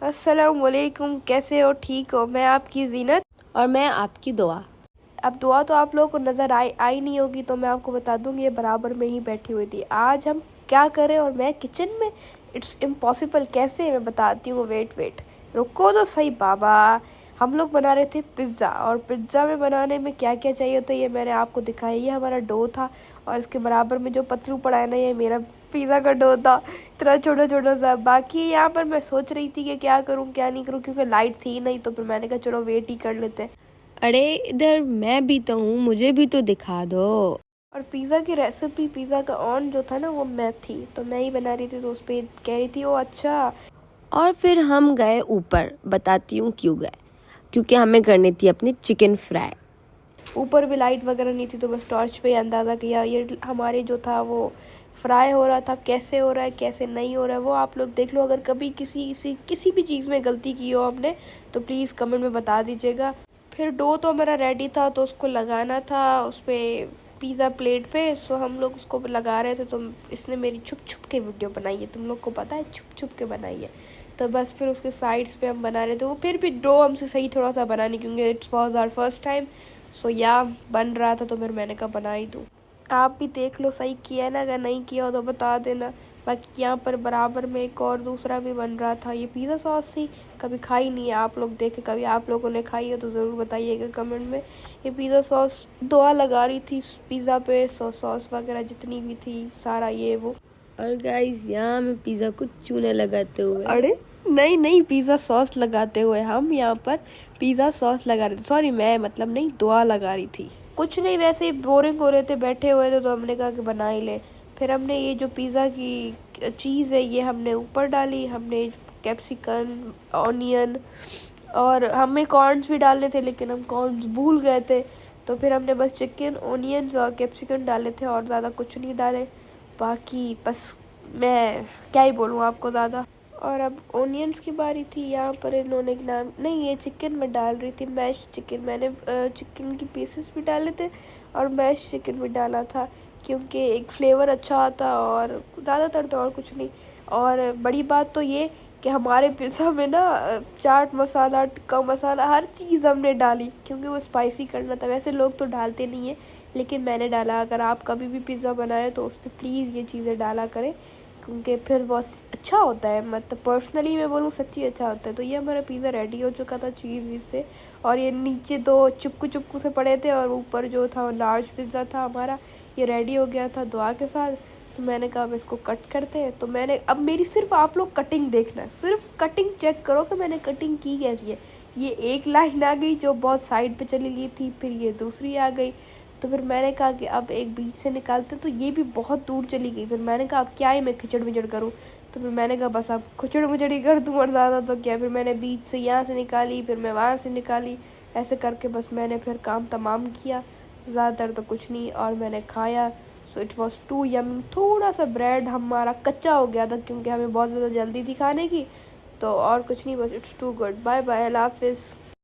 अस्सलामुअलैकुम, कैसे हो? ठीक हो? मैं आपकी जीनत। और मैं आपकी दुआ। अब दुआ तो आप लोगों को नज़र आई नहीं होगी, तो मैं आपको बता दूंगी, ये बराबर में ही बैठी हुई थी। आज हम क्या करें, और मैं किचन में, इट्स इम्पॉसिबल। कैसे, मैं बताती हूँ। वेट रुको तो सही बाबा। हम लोग बना रहे थे पिज़्ज़ा, और पिज़्ज़ा में बनाने में क्या क्या चाहिए होता है ये मैंने आपको दिखाया। ये हमारा डो था, और इसके बराबर में जो पतलू पड़ा है ना, ये मेरा पिज़्ज़ा का डो था, इतना छोटा छोटा सा। बाकी यहाँ पर मैं सोच रही थी कि क्या करूँ क्या नहीं करूँ, क्योंकि लाइट थी नहीं, तो फिर मैंने कहा चलो वेट ही कर लेते हैं। अरे इधर मैं भी तो हूँ, मुझे भी तो दिखा दो। और पिज़्ज़ा की रेसिपी, पिज़्ज़ा का ऑन जो था ना, वो मैं थी, तो मैं ही बना रही थी। तो उस पर कह रही थी, ओ अच्छा। और फिर हम गए ऊपर, बताती हूँ क्यों गए। क्योंकि हमें करनी थी अपनी चिकन फ्राई। ऊपर भी लाइट वगैरह नहीं थी, तो बस टॉर्च पे ही अंदाज़ा किया। ये हमारे जो था वो फ्राई हो रहा था। कैसे हो रहा है कैसे नहीं हो रहा है वो आप लोग देख लो। अगर कभी किसी भी चीज़ में गलती की हो हमने, तो प्लीज़ कमेंट में बता दीजिएगा। फिर डो तो हमारा रेडी था, तो उसको लगाना था उस पर, पिज़्ज़ा प्लेट पे। सो हम लोग उसको लगा रहे थे, तो इसने मेरी छुप छुप के वीडियो बनाई है। तुम लोग को पता है, छुप छुप के बनाई है। तो बस फिर उसके साइड्स पे हम बना रहे थे। वो फिर भी डो हमसे सही थोड़ा सा बना नहीं, क्योंकि it's was our first time. So yeah बन रहा था, तो फिर मैंने कहा बना ही दूँ। आप भी देख लो सही किया है ना, अगर नहीं किया हो तो बता देना। बाकी यहाँ पर बराबर में एक और दूसरा भी बन रहा था। ये पिज़्ज़ा सॉस थी, कभी खाई नहीं है आप लोग, देखे कभी आप लोगों ने खाई है तो ज़रूर बताइएगा कमेंट में। ये पिज़्ज़ा सॉस दुआ लगा रही थी पिज़्ज़ा पे, सॉस वगैरह जितनी भी थी, सारा ये वो। और गाइस यहाँ मैं पिज़्ज़ा को चूना लगाते हुए। अरे नहीं, पिज़्ज़ा सॉस लगाते हुए। हम यहाँ पर पिज़्ज़ा सॉस लगा रहे थे, सॉरी मैं मतलब नहीं, दुआ लगा रही थी। कुछ नहीं, वैसे ही बोरिंग हो रहे थे, बैठे हुए थे, तो हमने कहा कि बना ही ले। फिर हमने ये जो पिज़्ज़ा की चीज़ है, ये हमने ऊपर डाली। हमने कैप्सिकम, ऑनियन, और हमें कॉर्न्स भी डालने थे, लेकिन हम कॉर्न्स भूल गए थे। तो फिर हमने बस चिकन, ऑनियंस और कैप्सिकम डाले थे, और ज़्यादा कुछ नहीं डाले। बाकी बस मैं क्या ही बोलूँ आपको ज़्यादा। और अब ऑनियंस की बारी थी। यहाँ पर इन्होंने नाम नहीं, ये चिकन में डाल रही थी, मैश चिकन। मैंने चिकन की पीसेस भी डाले थे, और मैश चिकन भी डाला था, क्योंकि एक फ्लेवर अच्छा आता, और ज़्यादातर तो और कुछ नहीं। और बड़ी बात तो ये कि हमारे पिज़्ज़ा में ना चाट मसाला, टिक्का मसाला, हर चीज़ हमने डाली, क्योंकि वो स्पाइसी करना था। वैसे लोग तो डालते नहीं हैं, लेकिन मैंने डाला। अगर आप कभी भी पिज़्ज़ा बनाएं तो उस पर प्लीज़ ये चीज़ें डाला करें, क्योंकि फिर वो अच्छा होता है। मतलब पर्सनली मैं बोलूँ, सच्ची अच्छा होता है। तो ये हमारा पिज़्ज़ा रेडी हो चुका था चीज़ वीज़ से। और ये नीचे दो चुपकू से पड़े थे, और ऊपर जो था लार्ज पिज़्ज़ा था हमारा, ये रेडी हो गया था दुआ के साथ। तो मैंने कहा अब इसको कट करते हैं। तो मैंने, अब मेरी सिर्फ आप लोग कटिंग देखना, सिर्फ कटिंग चेक करो कि मैंने कटिंग की कैसी है। ये एक लाइन आ गई जो बहुत साइड पे चली गई थी, फिर ये दूसरी आ गई। तो फिर मैंने कहा कि अब एक बीच से निकालते, तो ये भी बहुत दूर चली गई। फिर मैंने कहा अब क्या ही मैं खिचड़ विचड़ करूँ। तो फिर मैंने कहा बस अब खिचड़ विचड़ ही कर दूँ, और ज़्यादा तो क्या। फिर मैंने बीच से यहाँ से निकाली, फिर मैं वहाँ से निकाली, ऐसे करके बस मैंने फिर काम तमाम किया। ज़्यादातर तो कुछ नहीं, और मैंने खाया। So it was too yummy. थोड़ा सा ब्रेड हमारा कच्चा हो गया था, क्योंकि हमें बहुत ज़्यादा जल्दी थी खाने की। तो और कुछ नहीं, बस it's too good. Bye bye, अल्लाह हाफिज़।